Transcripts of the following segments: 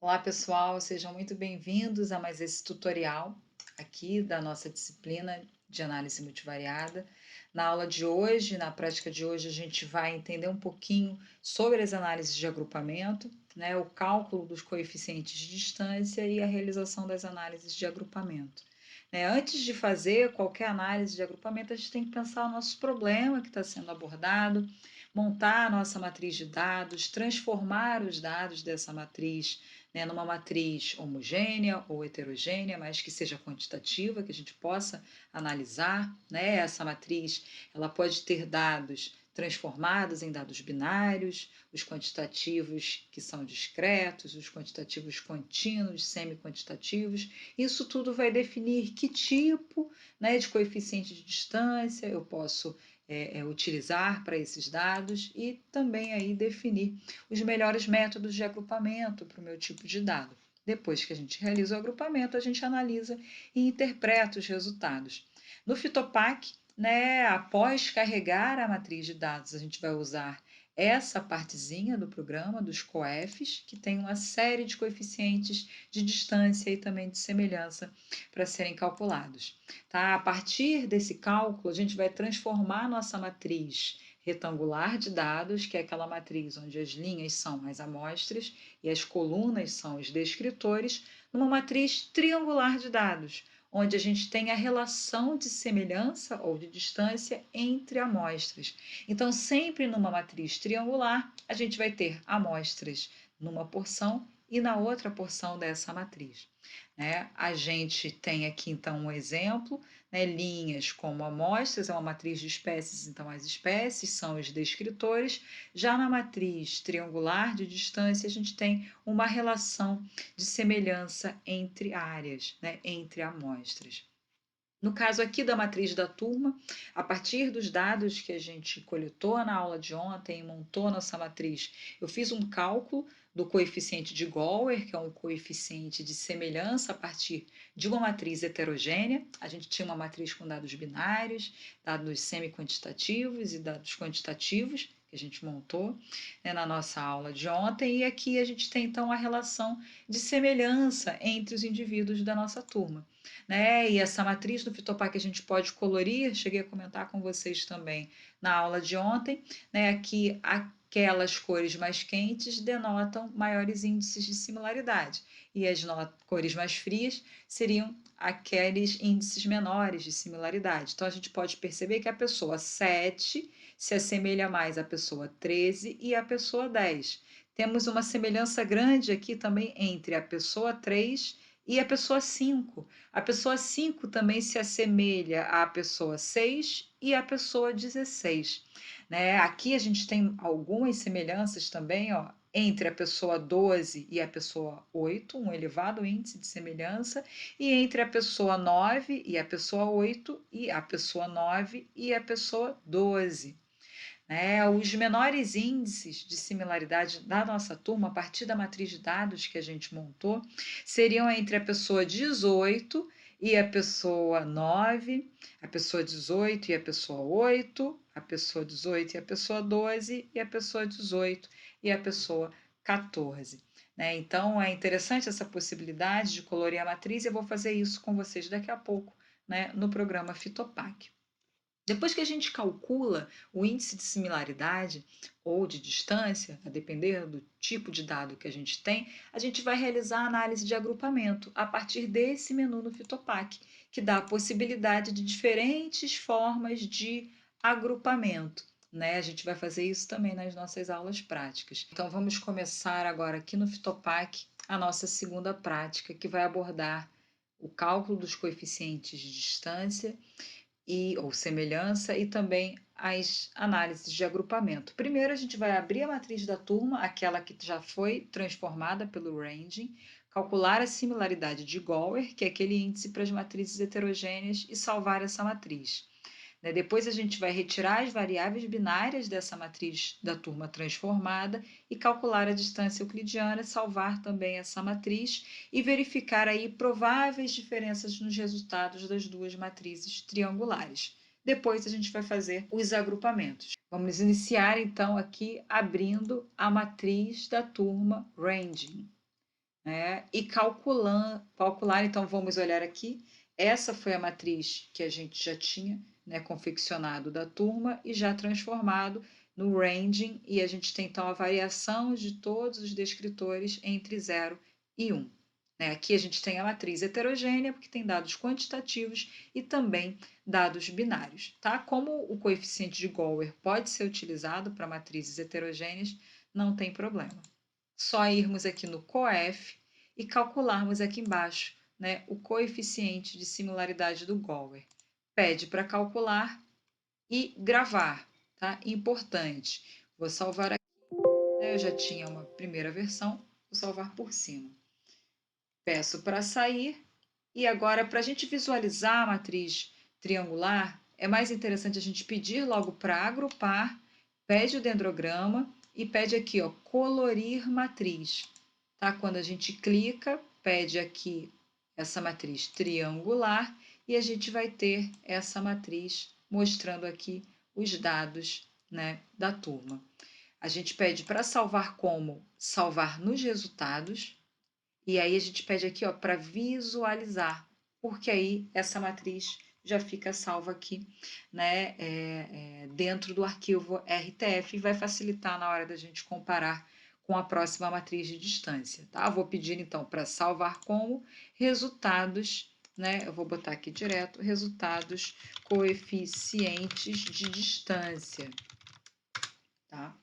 Olá, pessoal, sejam muito bem-vindos a mais esse tutorial aqui da nossa disciplina de análise multivariada. Na aula de hoje, na prática de hoje, a gente vai entender um pouquinho sobre as análises de agrupamento, né, o cálculo dos coeficientes de distância e a realização das análises de agrupamento. Antes de fazer qualquer análise de agrupamento, a gente tem que pensar no nosso problema que está sendo abordado, montar a nossa matriz de dados, transformar os dados dessa matriz, numa matriz homogênea ou heterogênea, mas que seja quantitativa, que a gente possa analisar, né? Essa matriz ela pode ter dados transformados em dados binários, os quantitativos que são discretos, os quantitativos contínuos, semi-quantitativos. Isso tudo vai definir que tipo, né, de coeficiente de distância eu posso utilizar para esses dados e também aí definir os melhores métodos de agrupamento para o meu tipo de dado. Depois que a gente realiza o agrupamento, a gente analisa e interpreta os resultados. No Fitopac, após carregar a matriz de dados, a gente vai usar essa partezinha do programa, dos coefs, que tem uma série de coeficientes de distância e também de semelhança para serem calculados. Tá? A partir desse cálculo, a gente vai transformar nossa matriz retangular de dados, que é aquela matriz onde as linhas são as amostras e as colunas são os descritores, numa matriz triangular de dados, onde a gente tem a relação de semelhança ou de distância entre amostras. Então, sempre numa matriz triangular, a gente vai ter amostras numa porção e na outra porção dessa matriz. A gente tem aqui, então, um exemplo, linhas como amostras, é uma matriz de espécies, então as espécies são os descritores. Já na matriz triangular de distância, a gente tem uma relação de semelhança entre áreas, entre amostras. No caso aqui da matriz da turma, a partir dos dados que a gente coletou na aula de ontem e montou nossa matriz, eu fiz um cálculo do coeficiente de Gower, que é um coeficiente de semelhança a partir de uma matriz heterogênea. A gente tinha uma matriz com dados binários, dados semi-quantitativos e dados quantitativos, que a gente montou na nossa aula de ontem, e aqui a gente tem então a relação de semelhança entre os indivíduos da nossa turma. E essa matriz do Fitopac a gente pode colorir, cheguei a comentar com vocês também na aula de ontem, que aquelas cores mais quentes denotam maiores índices de similaridade e as cores mais frias seriam aqueles índices menores de similaridade. Então a gente pode perceber que a pessoa 7 se assemelha mais à pessoa 13 e à pessoa 10. Temos uma semelhança grande aqui também entre a pessoa 3 e a pessoa 5. A pessoa 5 também se assemelha à pessoa 6 e à pessoa 16. Aqui a gente tem algumas semelhanças também, ó, entre a pessoa 12 e a pessoa 8, um elevado índice de semelhança, e entre a pessoa 9 e a pessoa 8, e a pessoa 9 e a pessoa 12. Os menores índices de similaridade da nossa turma, a partir da matriz de dados que a gente montou, seriam entre a pessoa 18 e a pessoa 9, a pessoa 18 e a pessoa 8, a pessoa 18 e a pessoa 12 e a pessoa 18 e a pessoa 14. Então, é interessante essa possibilidade de colorir a matriz e eu vou fazer isso com vocês daqui a pouco, no programa Fitopac. Depois que a gente calcula o índice de similaridade ou de distância, a depender do tipo de dado que a gente vai realizar a análise de agrupamento a partir desse menu no Fitopac, que dá a possibilidade de diferentes formas de agrupamento. A gente vai fazer isso também nas nossas aulas práticas. Então, vamos começar agora aqui no Fitopac a nossa segunda prática, que vai abordar o cálculo dos coeficientes de distância ou semelhança e também as análises de agrupamento. Primeiro, a gente vai abrir a matriz da turma, aquela que já foi transformada pelo ranging, calcular a similaridade de Gower, que é aquele índice para as matrizes heterogêneas, e salvar essa matriz. Depois a gente vai retirar as variáveis binárias dessa matriz da turma transformada e calcular a distância euclidiana, salvar também essa matriz e verificar aí prováveis diferenças nos resultados das duas matrizes triangulares. Depois a gente vai fazer os agrupamentos. Vamos iniciar então aqui abrindo a matriz da turma Ranging. né? E calcular, então vamos olhar aqui, essa foi a matriz que a gente já tinha, né, confeccionado da turma e já transformado no ranging, e a gente tem então a variação de todos os descritores entre 0 e 1. Né? Aqui a gente tem a matriz heterogênea, porque tem dados quantitativos e também dados binários. Tá? Como o coeficiente de Gower pode ser utilizado para matrizes heterogêneas, não tem problema. Só irmos aqui no COEF e calcularmos aqui embaixo, né, o coeficiente de similaridade do Gower. Pede para calcular e gravar, tá? Importante. Vou salvar aqui, né, eu já tinha uma primeira versão, vou salvar por cima. Peço para sair e agora, para a gente visualizar a matriz triangular, é mais interessante a gente pedir logo para agrupar, pede o dendrograma e pede aqui, ó, colorir matriz. Tá? Quando a gente clica, pede aqui essa matriz triangular e a gente vai ter essa matriz mostrando aqui os dados, né, da turma. A gente pede para salvar como salvar nos resultados, e aí a gente pede aqui para visualizar, porque aí essa matriz já fica salva aqui, né, dentro do arquivo RTF e vai facilitar na hora da gente comparar com a próxima matriz de distância. Tá? Vou pedir então para salvar como resultados, né, eu vou botar aqui direto, resultados coeficientes de distância. Tá?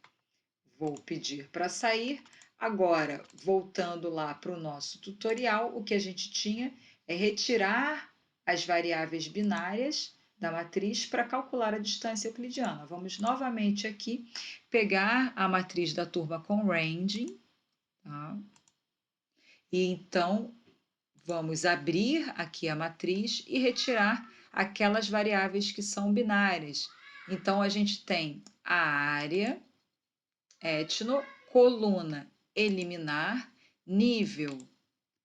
Vou pedir para sair. Agora, voltando lá para o nosso tutorial, o que a gente tinha é retirar as variáveis binárias da matriz para calcular a distância euclidiana. Vamos novamente aqui pegar a matriz da turma com ranging, tá? E então vamos abrir aqui a matriz e retirar aquelas variáveis que são binárias. Então a gente tem a área, etno, coluna eliminar, nível,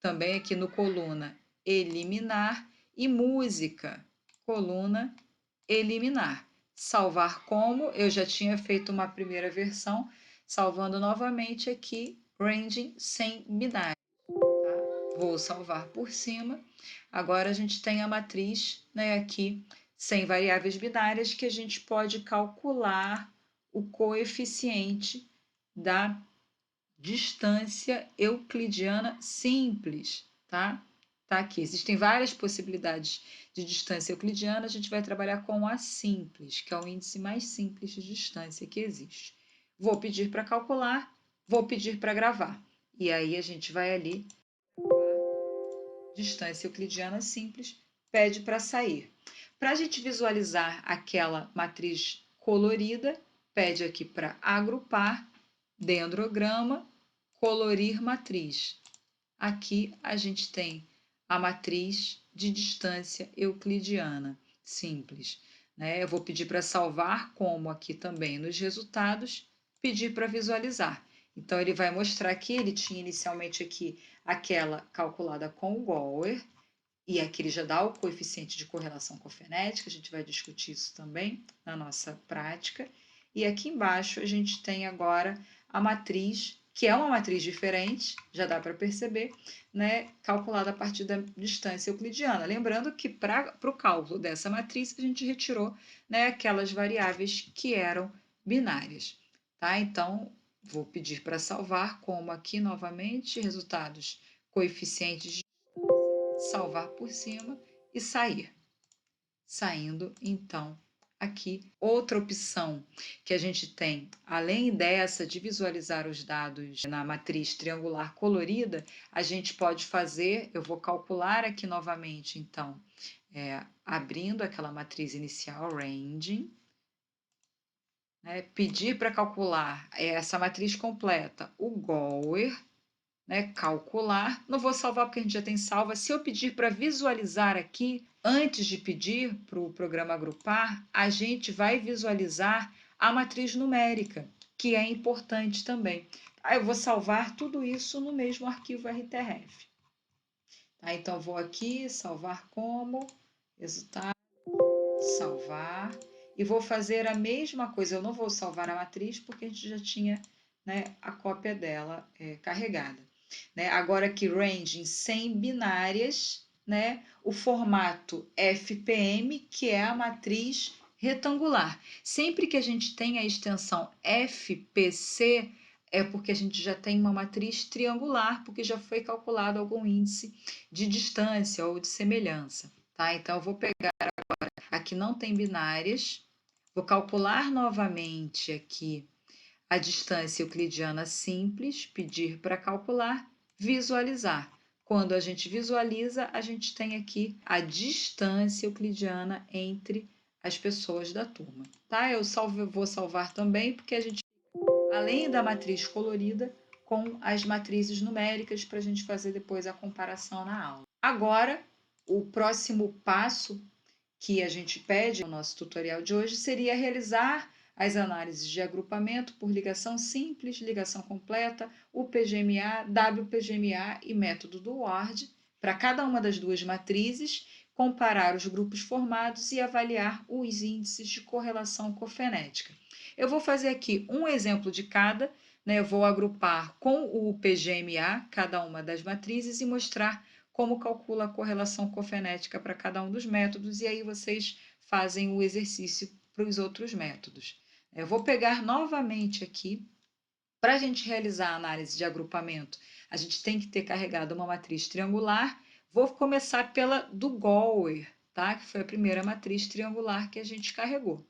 também aqui no coluna eliminar, e música, coluna eliminar. Salvar como, eu já tinha feito uma primeira versão, salvando novamente aqui, ranging sem binário. Tá? Vou salvar por cima. Agora a gente tem a matriz, né, aqui, sem variáveis binárias, que a gente pode calcular o coeficiente da distância euclidiana simples, tá? Tá aqui. Existem várias possibilidades de distância euclidiana, a gente vai trabalhar com a simples, que é o índice mais simples de distância que existe. Vou pedir para calcular, vou pedir para gravar. E aí a gente vai ali, distância euclidiana simples, pede para sair. Para a gente visualizar aquela matriz colorida, pede aqui para agrupar, dendrograma, colorir matriz. Aqui a gente tem a matriz de distância euclidiana simples. Né? Eu vou pedir para salvar, como aqui também nos resultados, pedir para visualizar. Então, ele vai mostrar aqui, ele tinha inicialmente aqui aquela calculada com o Gower, e aqui ele já dá o coeficiente de correlação cofonética, a gente vai discutir isso também na nossa prática. E aqui embaixo a gente tem agora a matriz, que é uma matriz diferente, já dá para perceber, né, calculada a partir da distância euclidiana. Lembrando que para o cálculo dessa matriz a gente retirou, né, aquelas variáveis que eram binárias. Tá? Então, vou pedir para salvar, como aqui novamente, resultados coeficientes de salvar por cima e sair. Saindo, então, aqui, outra opção que a gente tem, além dessa de visualizar os dados na matriz triangular colorida, a gente pode fazer, eu vou calcular aqui novamente, então, abrindo aquela matriz inicial, ranging, né, pedir para calcular essa matriz completa, o Gower, né, calcular. Não vou salvar porque a gente já tem salva. Se eu pedir para visualizar aqui, antes de pedir para o programa agrupar, a gente vai visualizar a matriz numérica, que é importante também. Aí eu vou salvar tudo isso no mesmo arquivo RTRF. Tá? Então, vou aqui, salvar como, resultado, salvar, e vou fazer a mesma coisa. Eu não vou salvar a matriz porque a gente já tinha, né, a cópia dela carregada. né? Agora aqui, ranging sem binárias, né? O formato FPM, que é a matriz retangular. Sempre que a gente tem a extensão FPC, é porque a gente já tem uma matriz triangular, porque já foi calculado algum índice de distância ou de semelhança, tá? Então, eu vou pegar agora, aqui não tem binárias, vou calcular novamente aqui a distância euclidiana simples, pedir para calcular, visualizar. Quando a gente visualiza, a gente tem aqui a distância euclidiana entre as pessoas da turma, tá? Vou salvar também, porque a gente, além da matriz colorida, com as matrizes numéricas para a gente fazer depois a comparação na aula. Agora, o próximo passo que a gente pede no nosso tutorial de hoje seria realizar as análises de agrupamento por ligação simples, ligação completa, UPGMA, WPGMA e método do Ward para cada uma das duas matrizes, comparar os grupos formados e avaliar os índices de correlação cofenética. Eu vou fazer aqui um exemplo de cada, né? Eu vou agrupar com o UPGMA cada uma das matrizes e mostrar como calcula a correlação cofenética para cada um dos métodos, e aí vocês fazem o exercício para os outros métodos. Eu vou pegar novamente aqui, para a gente realizar a análise de agrupamento, a gente tem que ter carregado uma matriz triangular. Vou começar pela do Gower, tá? Que foi a primeira matriz triangular que a gente carregou.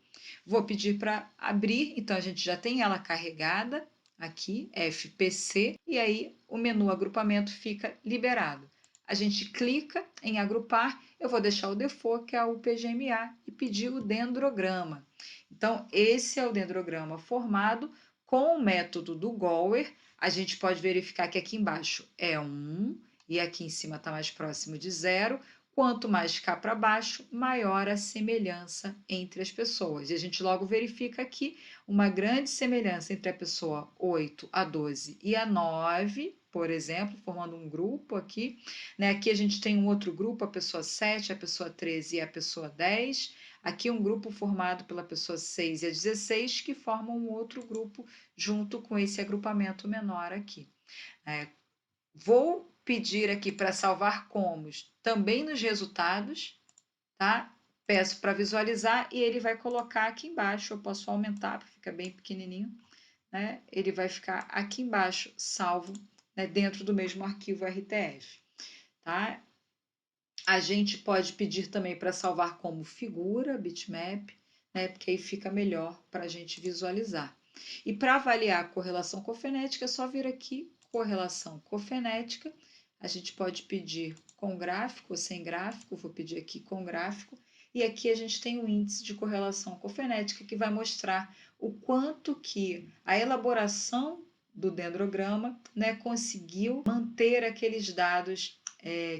Vou pedir para abrir, então a gente já tem ela carregada aqui, FPC, e aí o menu agrupamento fica liberado. A gente clica em agrupar, eu vou deixar o default, que é o PGMA, e pedir o dendrograma. Então, esse é o dendrograma formado com o método do Gower. A gente pode verificar que aqui embaixo é 1 e aqui em cima está mais próximo de 0. Quanto mais cá para baixo, maior a semelhança entre as pessoas. E a gente logo verifica aqui uma grande semelhança entre a pessoa 8, a 12 e a 9, por exemplo, formando um grupo aqui, né? Aqui a gente tem um outro grupo, a pessoa 7, a pessoa 13 e a pessoa 10. Aqui um grupo formado pela pessoa 6 e a 16, que formam um outro grupo junto com esse agrupamento menor aqui. Vou pedir aqui para salvar comos também nos resultados, tá? Peço para visualizar e ele vai colocar aqui embaixo. Eu posso aumentar para ficar bem pequenininho, né? Ele vai ficar aqui embaixo, salvo, né, dentro do mesmo arquivo RTF, tá? A gente pode pedir também para salvar como figura, bitmap, né? Porque aí fica melhor para a gente visualizar. E para avaliar a correlação cofenética, é só vir aqui, correlação cofenética. A gente pode pedir com gráfico ou sem gráfico, vou pedir aqui com gráfico. E aqui a gente tem o índice de correlação cofenética, que vai mostrar o quanto que a elaboração do dendrograma, né, conseguiu manter aqueles dados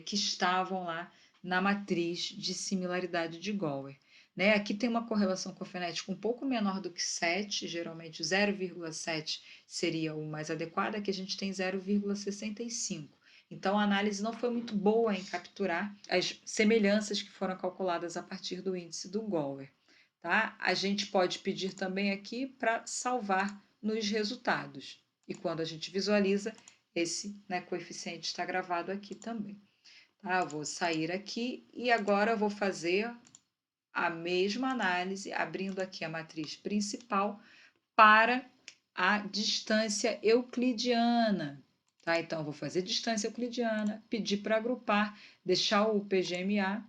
que estavam lá na matriz de similaridade de Gower. Né? Aqui tem uma correlação cofenética um pouco menor do que 7, geralmente 0,7 seria o mais adequado, aqui a gente tem 0,65. Então, a análise não foi muito boa em capturar as semelhanças que foram calculadas a partir do índice do Gower. Tá? A gente pode pedir também aqui para salvar nos resultados. E quando a gente visualiza, esse, né, coeficiente está gravado aqui também. Tá? Vou sair aqui e agora eu vou fazer a mesma análise, abrindo aqui a matriz principal para a distância euclidiana. Tá? Então, eu vou fazer distância euclidiana, pedir para agrupar, deixar o PGMA.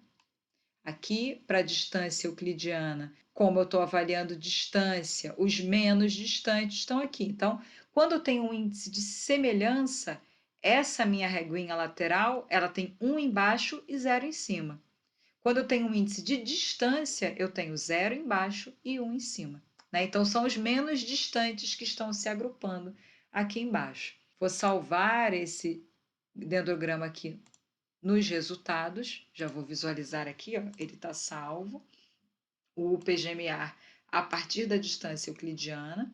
Aqui, para a distância euclidiana, como eu estou avaliando distância, os menos distantes estão aqui. Então, quando eu tenho um índice de semelhança, essa minha reguinha lateral, ela tem 1 embaixo e 0 em cima. Quando eu tenho um índice de distância, eu tenho 0 embaixo e 1 em cima. Né? Então, são os menos distantes que estão se agrupando aqui embaixo. Vou salvar esse dendrograma aqui nos resultados, já vou visualizar aqui, ó, ele está salvo, o PGMA a partir da distância euclidiana,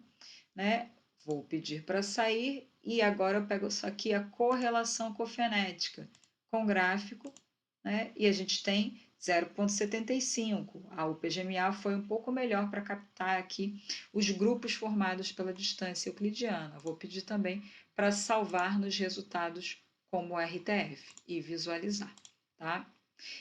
né? Vou pedir para sair e agora eu pego só aqui a correlação cofenética com gráfico, né? E a gente tem 0,75. A UPGMA foi um pouco melhor para captar aqui os grupos formados pela distância euclidiana. Vou pedir também para salvar nos resultados como RTF e visualizar, tá?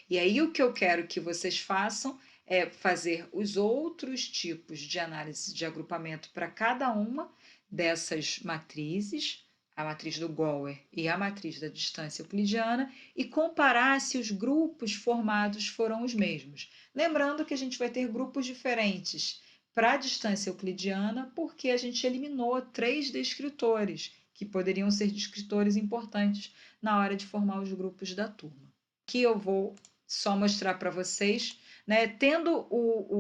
E aí o que eu quero que vocês façam é fazer os outros tipos de análise de agrupamento para cada uma dessas matrizes, a matriz do Gower e a matriz da distância euclidiana, e comparar se os grupos formados foram os mesmos. Lembrando que a gente vai ter grupos diferentes para a distância euclidiana, porque a gente eliminou 3 descritores, que poderiam ser descritores importantes na hora de formar os grupos da turma. Aqui eu vou só mostrar para vocês, né? Tendo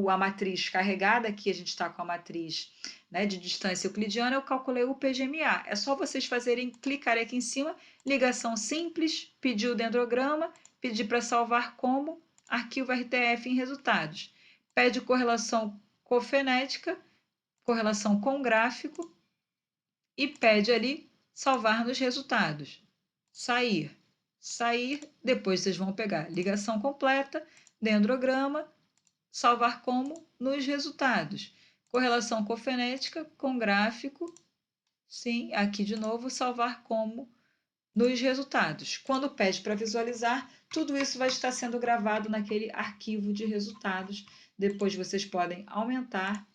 a matriz carregada, aqui a gente está com a matriz, né, de distância euclidiana, eu calculei o PGMA. É só vocês fazerem, clicarem aqui em cima, ligação simples, pedir o dendrograma, pedir para salvar como, arquivo RTF em resultados. Pede correlação cofenética, correlação com gráfico e pede ali salvar nos resultados. Sair. Sair, depois vocês vão pegar ligação completa, dendrograma, salvar como nos resultados. Correlação cofenética com gráfico, sim, aqui de novo, salvar como nos resultados. Quando pede para visualizar, tudo isso vai estar sendo gravado naquele arquivo de resultados. Depois vocês podem aumentar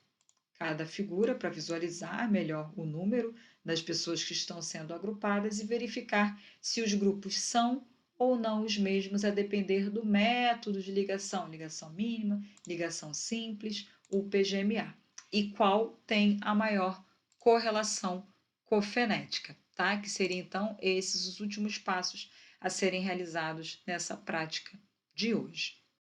cada figura para visualizar melhor o número das pessoas que estão sendo agrupadas e verificar se os grupos são ou não os mesmos, a depender do método de ligação, ligação mínima, ligação simples, o PGMA, e qual tem a maior correlação cofenética, tá? Que seriam então esses os últimos passos a serem realizados nessa prática de hoje.